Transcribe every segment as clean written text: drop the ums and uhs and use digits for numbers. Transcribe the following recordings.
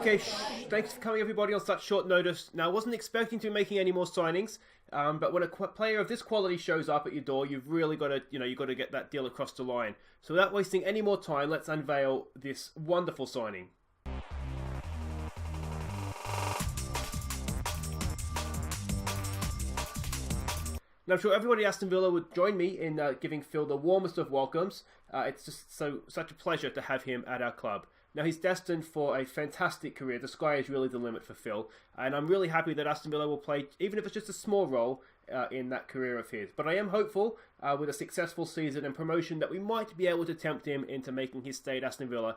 Okay, thanks for coming everybody on such short notice. Now, I wasn't expecting to be making any more signings, but when a player of this quality shows up at your door, you've really got to, you've got to get that deal across the line. So without wasting any more time, let's unveil this wonderful signing. Now, I'm sure everybody at Aston Villa would join me in giving Phil the warmest of welcomes. It's just such a pleasure to have him at our club. Now, he's destined for a fantastic career. The sky is really the limit for Phil. And I'm really happy that Aston Villa will play, even if it's just a small role, in that career of his. But I am hopeful, with a successful season and promotion, that we might be able to tempt him into making his stay at Aston Villa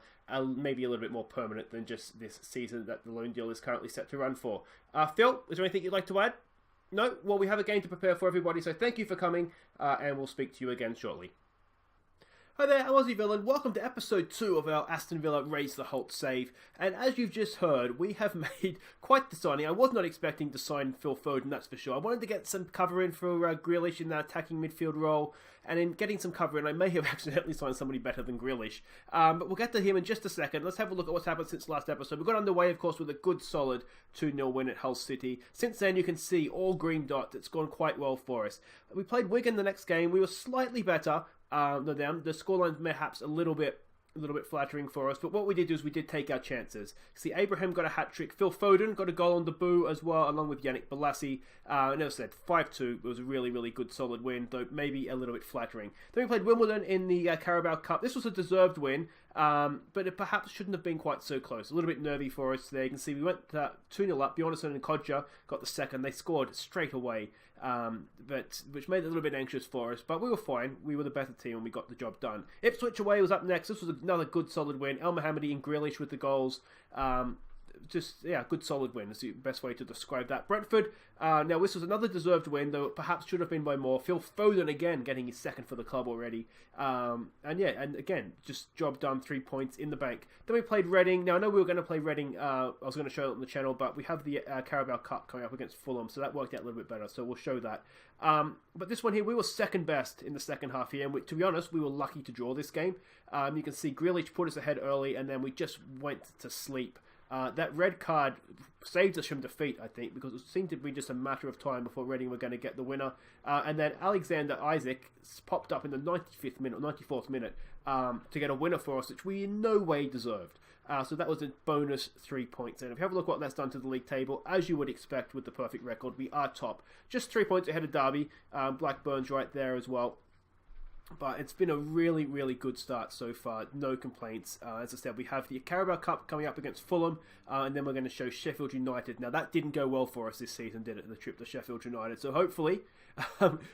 maybe a little bit more permanent than just this season that the loan deal is currently set to run for. Phil, is there anything you'd like to add? No? Well, we have a game to prepare for everybody, so thank you for coming, and we'll speak to you again shortly. Hi there, I'm Aussie Villain. Welcome to episode 2 of our Aston Villa Raise the Holte save. And as you've just heard, we have made quite the signing. I was not expecting to sign Phil Foden, that's for sure. I wanted to get some cover in for Grealish in that attacking midfield role. And in getting some cover in, I may have accidentally signed somebody better than Grealish. But we'll get to him in just a second. Let's have a look at what's happened since last episode. We got underway, of course, with a good solid 2-0 win at Hull City. Since then, you can see all green dots. It's gone quite well for us. We played Wigan the next game. We were slightly better than them. The scoreline perhaps a little bit flattering for us, but what we did is we did take our chances. See, Abraham got a hat-trick, Phil Foden got a goal on debut as well, along with Yannick Bolasie, and as I said, 5-2 was a really, really good solid win, though maybe a little bit flattering. Then we played Wimbledon in the Carabao Cup. This was a deserved win, but it perhaps shouldn't have been quite so close. A little bit nervy for us there. You can see we went 2-0 up. Bjornsson and Kodja got the second. They scored straight away, which made it a little bit anxious for us, but we were fine. We were the better team and we got the job done. Ipswich away was up next. This was another good solid win. El Mohammadi and Grealish with the goals. Good solid win. That's the best way to describe that. Brentford, now this was another deserved win, though it perhaps should have been by more. Phil Foden again getting his second for the club already. And again, just job done, 3 points in the bank. Then we played Reading. Now I know we were going to play Reading, I was going to show it on the channel, but we have the Carabao Cup coming up against Fulham, so that worked out a little bit better, so we'll show that. But this one here, we were second best in the second half here, and to be honest, we were lucky to draw this game. You can see Grealish put us ahead early, and then we just went to sleep. That red card saved us from defeat, I think, because it seemed to be just a matter of time before Reading were going to get the winner. And then Alexander Isaac popped up in the 95th minute, 94th minute, to get a winner for us, which we in no way deserved. So that was a bonus 3 points. And if you have a look at what that's done to the league table, as you would expect with the perfect record, we are top. Just 3 points ahead of Derby. Blackburn's right there as well. But it's been a really, really good start so far. No complaints. As I said, we have the Carabao Cup coming up against Fulham, and then we're going to show Sheffield United. Now, that didn't go well for us this season, did it, the trip to Sheffield United? So hopefully,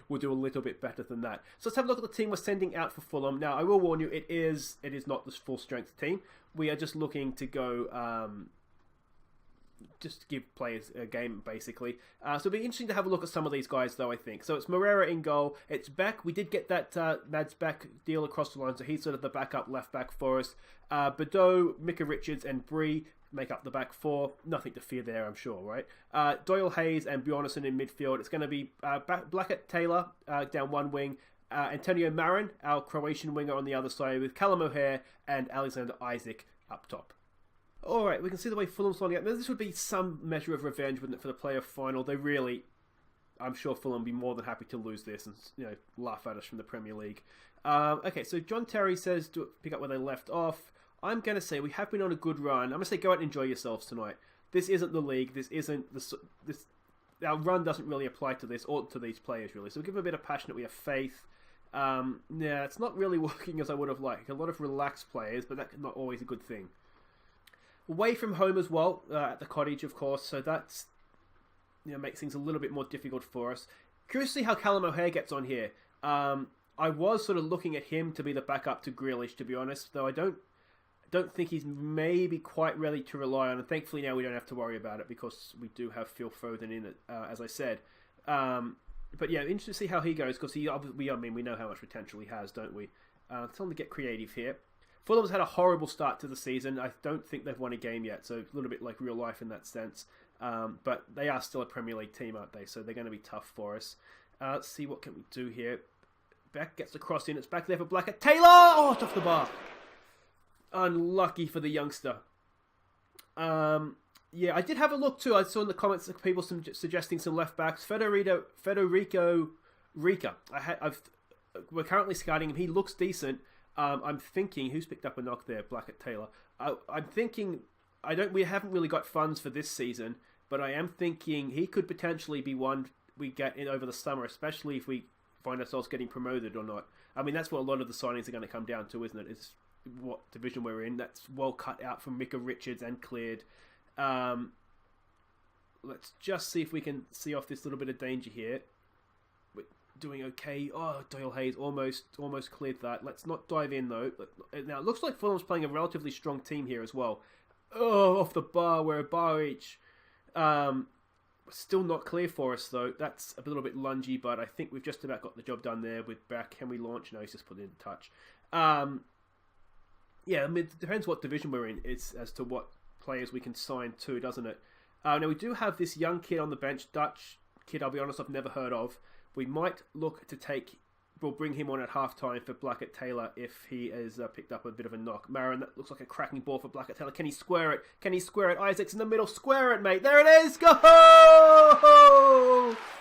we'll do a little bit better than that. So let's have a look at the team we're sending out for Fulham. Now, I will warn you, it is not the full-strength team. We are just looking to go... just to give players a game, basically. So it'll be interesting to have a look at some of these guys, though, I think. So it's Moreira in goal. It's Beck. We did get that Mads Beck deal across the line, so he's sort of the backup left back for us. Bordeaux, Micah Richards, and Bree make up the back four. Nothing to fear there, I'm sure, right? Doyle Hayes and Bjornsson in midfield. It's going to be Blackett Taylor down one wing. Antonio Marin, our Croatian winger, on the other side, with Callum O'Hare and Alexander Isaac up top. Alright, we can see the way Fulham's lining up. Now, this would be some measure of revenge, wouldn't it, for the playoff final? I'm sure Fulham would be more than happy to lose this and, laugh at us from the Premier League. Okay, so John Terry says to pick up where they left off. I'm going to say we have been on a good run. I'm going to say go out and enjoy yourselves tonight. This isn't the league. Our run doesn't really apply to this or to these players, really. So give them a bit of passion that we have faith. It's not really working as I would have liked. A lot of relaxed players, but that's not always a good thing. Away from home as well, at the cottage, of course, so that's makes things a little bit more difficult for us. Curious to see how Callum O'Hare gets on here. I was sort of looking at him to be the backup to Grealish, to be honest, though I don't think he's maybe quite ready to rely on, and thankfully now we don't have to worry about it because we do have Phil Foden in it, as I said. But yeah, interesting to see how he goes, because we know how much potential he has, don't we? Tell him to get creative here. Fulham's had a horrible start to the season. I don't think they've won a game yet, so a little bit like real life in that sense. But they are still a Premier League team, aren't they? So they're going to be tough for us. Let's see what can we do here. Beck gets the cross in. It's back there for Blackett. Taylor! Oh, it's off the bar. Unlucky for the youngster. Yeah, I did have a look too. I saw in the comments people suggesting some left backs. Federico Rica. We're currently scouting him. He looks decent. I'm thinking who's picked up a knock there. Blackett Taylor. I'm thinking we haven't really got funds for this season, but I am thinking he could potentially be one we get in over the summer, especially if we find ourselves getting promoted or not. I mean, that's what a lot of the signings are going to come down to, isn't it? Is what division we're in. That's well cut out from Micah Richards and cleared. Let's just see if we can see off this little bit of danger here. We're doing okay. Oh, Doyle Hayes almost cleared that. Let's not dive in though. Now it looks like Fulham's playing a relatively strong team here as well. Oh, off the bar. We're a bar each. Still not clear for us though. That's a little bit lungy, but I think we've just about got the job done there with back. Can we launch? No, he's just put it in touch. Yeah, I mean, it depends what division we're in as to what players we can sign to, doesn't it? Now we do have this young kid on the bench, Dutch kid, I'll be honest, I've never heard of. We might look to we'll bring him on at half-time for Blackett Taylor if he has picked up a bit of a knock. Marin, that looks like a cracking ball for Blackett Taylor. Can he square it? Isaac's in the middle. Square it, mate. There it is. Go!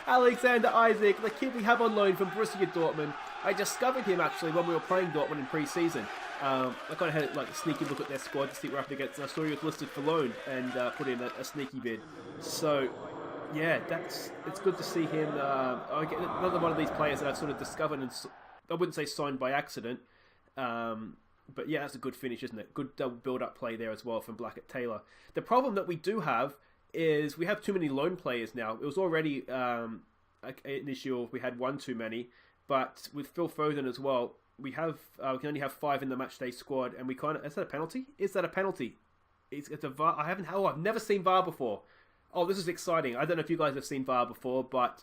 Alexander Isaac, the kid we have on loan from Borussia Dortmund. I discovered him, actually, when we were playing Dortmund in pre-season. I kind of had a sneaky look at their squad to see what we're up against, and I saw he was listed for loan and put in a sneaky bid. So, yeah, it's good to see him. Another one of these players that I've sort of discovered, and I wouldn't say signed by accident, but yeah, that's a good finish, isn't it? Good build-up play there as well from Blackett Taylor. The problem that we do have is we have too many loan players now. It was already an issue if we had one too many, but with Phil Foden as well, we can only have 5 in the matchday squad, and we is that a penalty? Is that a penalty? It's a VAR. I've never seen VAR before. Oh, this is exciting. I don't know if you guys have seen VAR before, but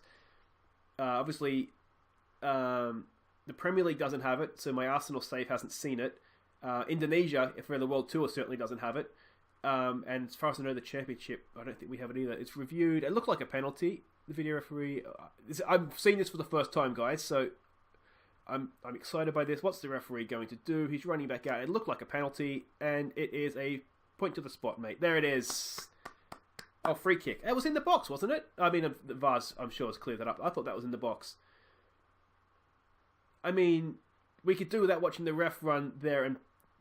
obviously the Premier League doesn't have it, so my Arsenal save hasn't seen it. Indonesia, if we're in the World Tour, certainly doesn't have it. And as far as I know, the Championship, I don't think we have it either. It's reviewed. It looked like a penalty. The video referee... I'm seeing this for the first time, guys, so I'm excited by this. What's the referee going to do? He's running back out. It looked like a penalty, and it is a point to the spot, mate. There it is. Oh, free kick. It was in the box, wasn't it? I mean, the VAR's, I'm sure, has cleared that up. I thought that was in the box. I mean, we could do without watching the ref run there and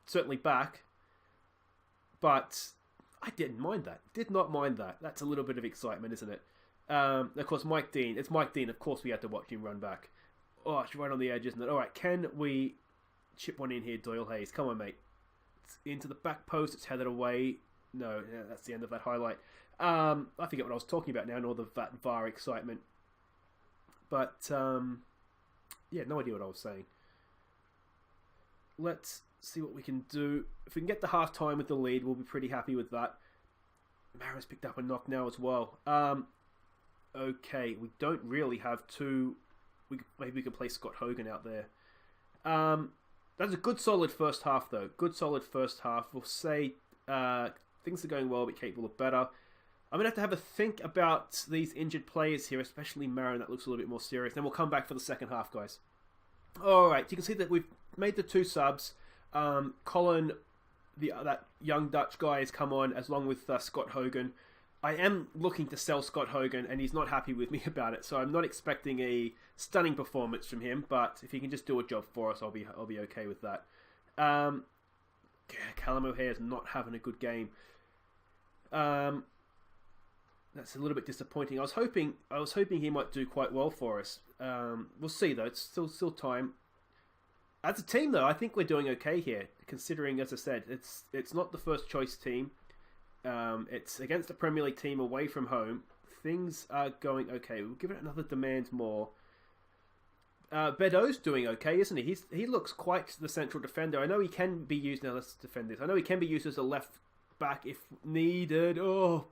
certainly back, but I didn't mind that. Did not mind that. That's a little bit of excitement, isn't it? Of course, Mike Dean. It's Mike Dean. Of course, we had to watch him run back. Oh, it's right on the edge, isn't it? All right, can we chip one in here, Doyle Hayes? Come on, mate. It's into the back post. It's headed away. No, yeah, that's the end of that highlight. I forget what I was talking about now and all the VAR excitement. But, yeah, no idea what I was saying. Let's see what we can do. If we can get the half-time with the lead, we'll be pretty happy with that. Marin's picked up a knock now as well. Okay, we don't really have two... Maybe we can play Scott Hogan out there. That's a good solid first half, though. Good solid first half. We'll say things are going well, but capable of better. I'm going to have a think about these injured players here, especially Marin. That looks a little bit more serious. Then we'll come back for the second half, guys. Alright, you can see that we've made the 2 subs. Colin, that young Dutch guy, has come on, as long with Scott Hogan. I am looking to sell Scott Hogan, and he's not happy with me about it, so I'm not expecting a stunning performance from him, but if he can just do a job for us, I'll be okay with that. Callum O'Hare's not having a good game. That's a little bit disappointing. I was hoping he might do quite well for us. We'll see though. It's still time. As a team though, I think we're doing okay here, considering, as I said, it's not the first choice team. It's against a Premier League team away from home. Things are going okay. We'll give it another demand more. Bedo's doing okay, isn't he? He looks quite the central defender. I know he can be used... Now, let's defend this. I know he can be used as a left back if needed. Oh,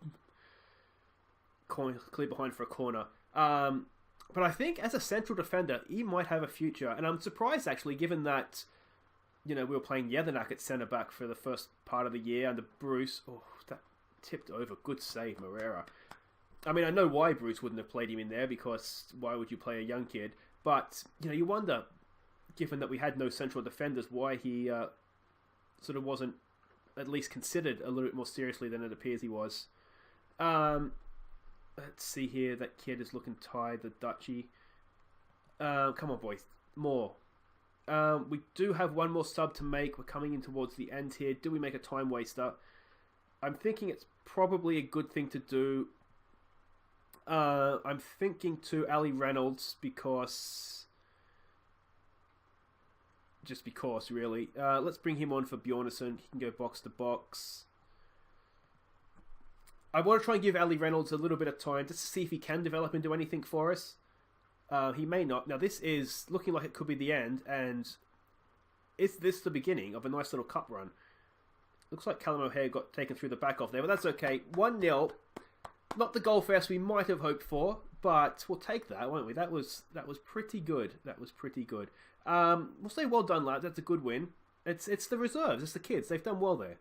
clear behind for a corner. But I think as a central defender, he might have a future. And I'm surprised, actually, given that, we were playing Jedinak at centre-back for the first part of the year under Bruce. Oh, that tipped over. Good save, Moreira. I mean, I know why Bruce wouldn't have played him in there, because why would you play a young kid? But, you wonder, given that we had no central defenders, why he sort of wasn't at least considered a little bit more seriously than it appears he was. Let's see here. That kid is looking tired, the Dutchie. Come on, boys. More. We do have one more sub to make. We're coming in towards the end here. Do we make a time waster? I'm thinking it's probably a good thing to do. I'm thinking to Ali Reynolds because... Just because, really. Let's bring him on for Bjornsson. He can go box to box. I want to try and give Ali Reynolds a little bit of time just to see if he can develop into anything for us. He may not. Now, this is looking like it could be the end, and is this the beginning of a nice little cup run? Looks like Callum O'Hare got taken through the back off there, but that's okay. 1-0. Not the goal fest we might have hoped for, but we'll take that, won't we? That was pretty good. That was pretty good. We'll say well done, lads. That's a good win. It's the reserves. It's the kids. They've done well there.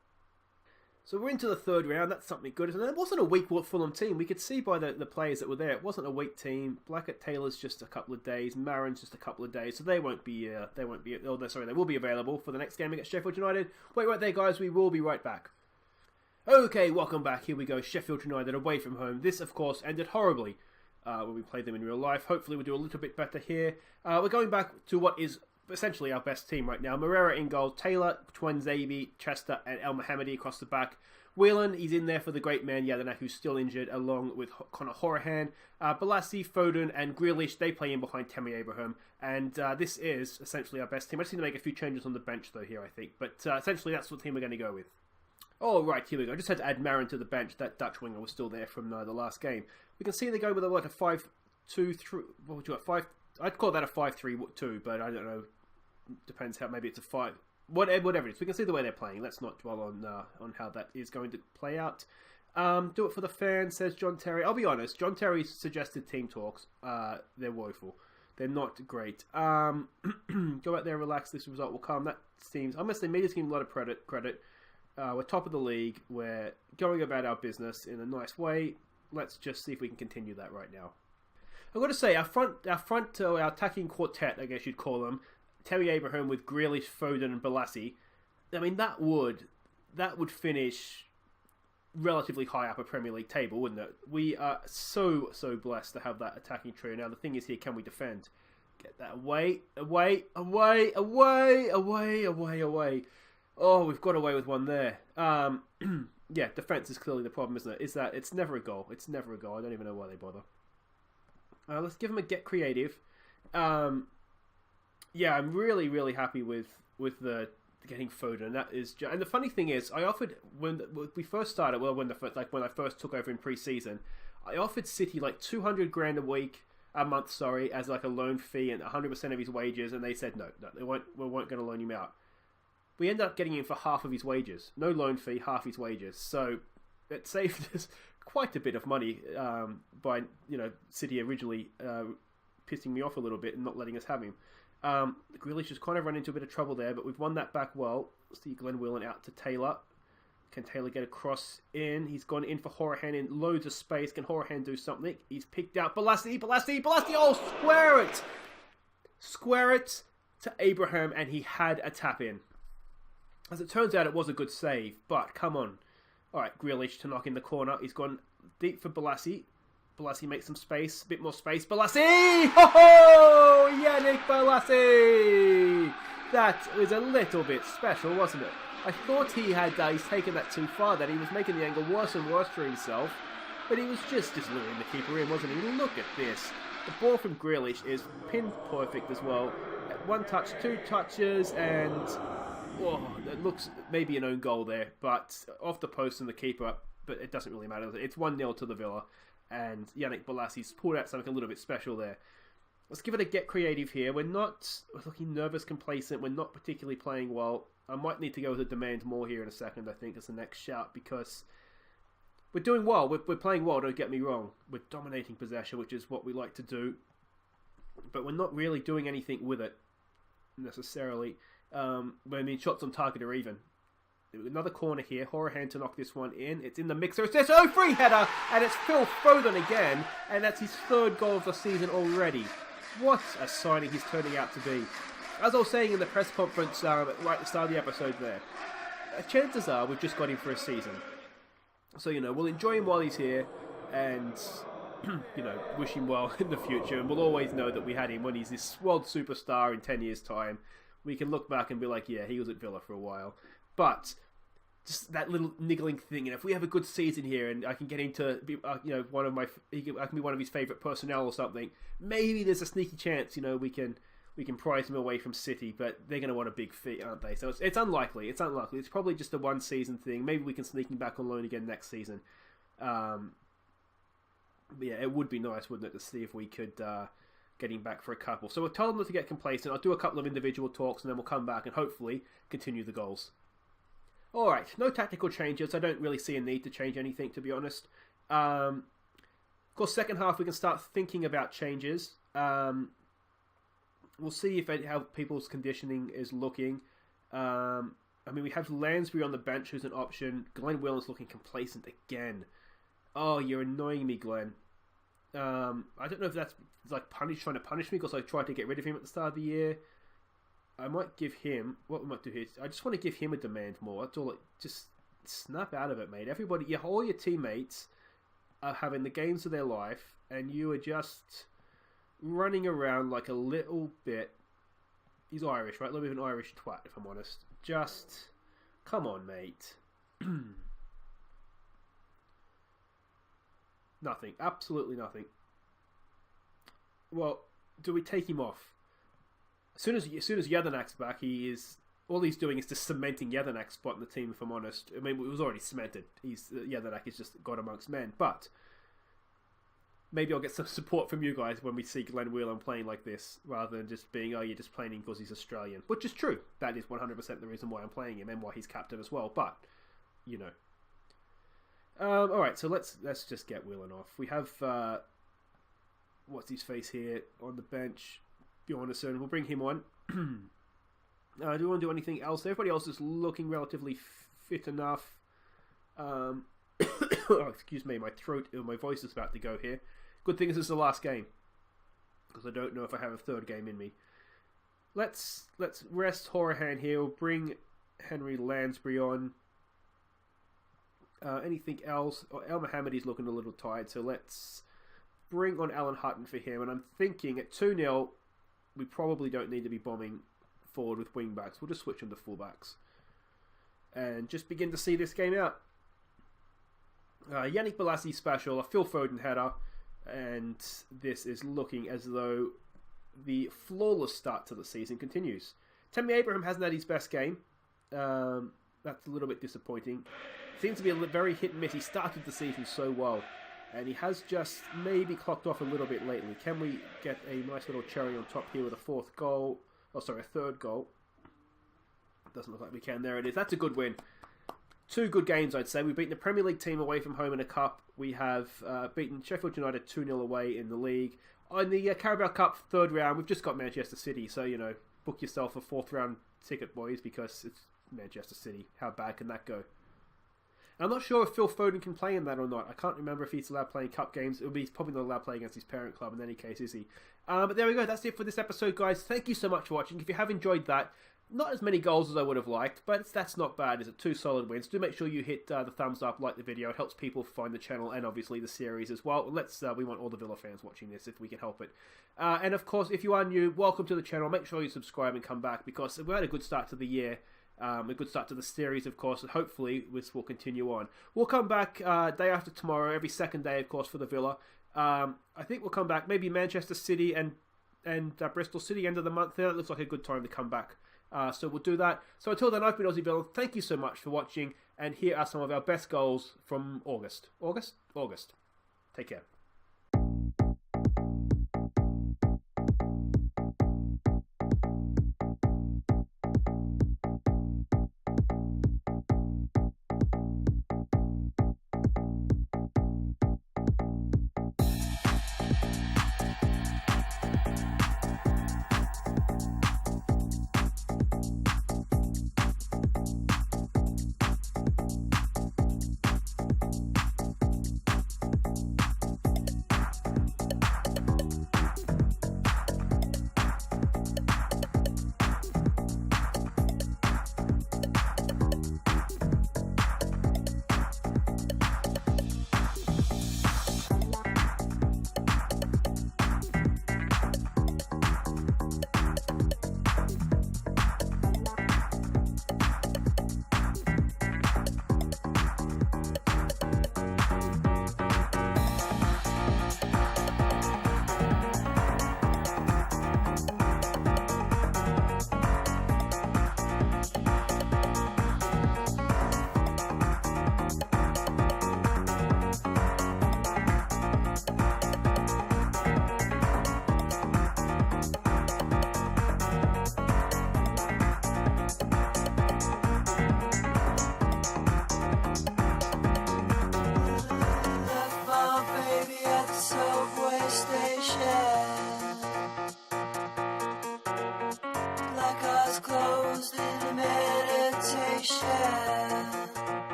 So we're into the third round. That's something good. And it wasn't a weak Fulham team. We could see by the players that were there. It wasn't a weak team. Blackett-Taylor's just a couple of days. Marin's just a couple of days. So they won't be. They will be available for the next game against Sheffield United. Wait right there, guys. We will be right back. Okay, welcome back. Here we go. Sheffield United away from home. This, of course, ended horribly when we played them in real life. Hopefully, we'll do a little bit better here. We're going back to what is essentially our best team right now. Moreira in goal, Taylor, Twanzebe, Chester, and El Mohammadi across the back. Whelan, he's in there for the great man Yadana, who's still injured, along with Conor Horahan. Balassi, Foden, and Grealish, they play in behind Tammy Abraham. And this is essentially our best team. I just need to make a few changes on the bench, though, here, I think. But essentially, that's what team we're going to go with. Oh, right, here we go. I just had to add Marin to the bench. That Dutch winger was still there from the last game. We can see they go with a 5-2-3. What would you want? 5. I'd call that a 5-3-2, but I don't know. Depends how. Maybe it's a 5. Whatever it is. We can see the way they're playing. Let's not dwell on how that is going to play out. Do it for the fans, says John Terry. I'll be honest. John Terry's suggested team talks. They're woeful. They're not great. Go out there, relax. This result will come. That seems. I must say, media's giving a lot of credit. We're top of the league. We're going about our business in a nice way. Let's just see if we can continue that right now. I've got to say, our attacking quartet, I guess you'd call them, Terry Abraham with Grealish, Foden, and Balassi. I mean, that would finish relatively high up a Premier League table, wouldn't it? We are so blessed to have that attacking trio. Now the thing is, here, can we defend? Get that away. Oh, we've got away with one there. Yeah, defense is clearly the problem, isn't it? Is that it's never a goal. It's never a goal. I don't even know why they bother. Let's give them a get creative. Yeah, I'm really happy with the getting Foden. That is, and the funny thing is, I offered when we first started. Well, when I first took over in pre-season, I offered City like $200,000 a month, as like a loan fee and 100% of his wages, and they said no, we weren't going to loan him out. We ended up getting him for half of his wages, no loan fee, half his wages. So it saved us quite a bit of money by City originally pissing me off a little bit and not letting us have him. Grealish has kind of run into a bit of trouble there, but we've won that back well. See Glenn Whelan out to Taylor. Can Taylor get a cross in? He's gone in for Horahan in loads of space. Can Horahan do something? He's picked out Balassi. Oh, square it to Abraham, and he had a tap in. As it turns out, it was a good save, but come on. All right, Grealish to knock in the corner. He's gone deep for Balassi. Balassi makes some space, a bit more space. Balassi! Ho-ho! Yannick Balassi! That was a little bit special, wasn't it? I thought he's taken that too far, that he was making the angle worse and worse for himself. But he was just luring the keeper in, wasn't he? Look at this. The ball from Grealish is pin perfect as well. One touch, two touches, and... Oh, it looks maybe an own goal there, but off the post and the keeper, but it doesn't really matter. It's 1-0 to the Villa, and Yannick Bolassi's pulled out something a little bit special there. Let's give it a get creative here. We're looking nervous, complacent. We're not particularly playing well. I might need to go with a demand more here in a second, I think, as the next shout, because we're doing well. We're playing well, don't get me wrong. We're dominating possession, which is what we like to do, but we're not really doing anything with it, necessarily. Shots on target are even. Another corner here. Horahan to knock this one in. It's in the mixer. It's this free header, and it's Phil Foden again, and that's his third goal of the season already. What a signing he's turning out to be. As I was saying in the press conference right at the start of the episode there, chances are we've just got him for a season. So, we'll enjoy him while he's here and, wish him well in the future. And we'll always know that we had him when he's this world superstar in 10 years' time. We can look back and be like, yeah, he was at Villa for a while. But just that little niggling thing, if we have a good season here and I can get him to be, I can be one of his favourite personnel or something, maybe there's a sneaky chance, we can prize him away from City, but they're going to want a big fee, aren't they? So it's unlikely. It's probably just a one-season thing. Maybe we can sneak him back on loan again next season. But yeah, it would be nice, wouldn't it, to see if we could get him back for a couple. So we'll tell them not to get complacent. I'll do a couple of individual talks, and then we'll come back and hopefully continue the goals. All right, no tactical changes. I don't really see a need to change anything, to be honest. Of course, second half, we can start thinking about changes. We'll see how people's conditioning is looking. We have Lansbury on the bench, who's an option. Glenn Whelan's looking complacent again. Oh, you're annoying me, Glenn. I don't know if that's like trying to punish me because I tried to get rid of him at the start of the year. I might give him... What we might do here, I just want to give him a demand more. That's all. Just snap out of it, mate. Everybody, all your teammates are having the games of their life, and you are just running around like a little bit... He's Irish, right? A little bit of an Irish twat, if I'm honest. Just... Come on, mate. Nothing. Absolutely nothing. Well, do we take him off? As soon as Jedinák's back, all he's doing is just cementing Jedinak's spot in the team, if I'm honest. I mean, it was already cemented. Jedinak is just God amongst men. But maybe I'll get some support from you guys when we see Glenn Whelan playing like this, rather than just being, you're just playing him because he's Australian. Which is true. That is 100% the reason why I'm playing him and why he's captain as well. But, Alright, so let's just get Whelan off. We have, what's his face here on the bench? Bjornsson. We'll bring him on. Do we want to do anything else? Everybody else is looking relatively fit enough. Oh, excuse me, my voice is about to go here. Good thing this is the last game, because I don't know if I have a third game in me. Let's rest Horahan here. We'll bring Henry Lansbury on. Anything else? El Mohammedi's looking a little tired, so let's bring on Alan Hutton for him. And I'm thinking at 2-0, we probably don't need to be bombing forward with wing-backs. We'll just switch them to full-backs. And just begin to see this game out. Yannick Bolasie special, a Phil Foden header. And this is looking as though the flawless start to the season continues. Tammy Abraham hasn't had his best game. That's a little bit disappointing. Seems to be a very hit and miss. He started the season so well, and he has just maybe clocked off a little bit lately. Can we get a nice little cherry on top here with a third goal? Doesn't look like we can. There it is. That's a good win. 2 good games, I'd say. We've beaten a Premier League team away from home in a cup. We have beaten Sheffield United 2-0 away in the league. On the Carabao Cup third round, we've just got Manchester City, so, book yourself a 4th round ticket, boys, because it's Manchester City. How bad can that go? I'm not sure if Phil Foden can play in that or not. I can't remember if he's allowed playing cup games. He's probably not allowed playing against his parent club in any case, is he? But there we go. That's it for this episode, guys. Thank you so much for watching. If you have enjoyed that, not as many goals as I would have liked, but that's not bad. Is it? 2 solid wins. Do make sure you hit the thumbs up, like the video. It helps people find the channel and obviously the series as well. We want all the Villa fans watching this if we can help it. And of course, if you are new, welcome to the channel. Make sure you subscribe and come back, because we had a good start to the year. A good start to the series, of course, and hopefully this will continue on. We'll come back day after tomorrow, every second day, of course, for the Villa. I think we'll come back, maybe Manchester City and Bristol City end of the month there. That looks like a good time to come back. So we'll do that. So until then, I've been Aussie Bill. Thank you so much for watching, and here are some of our best goals from August. August? Take care.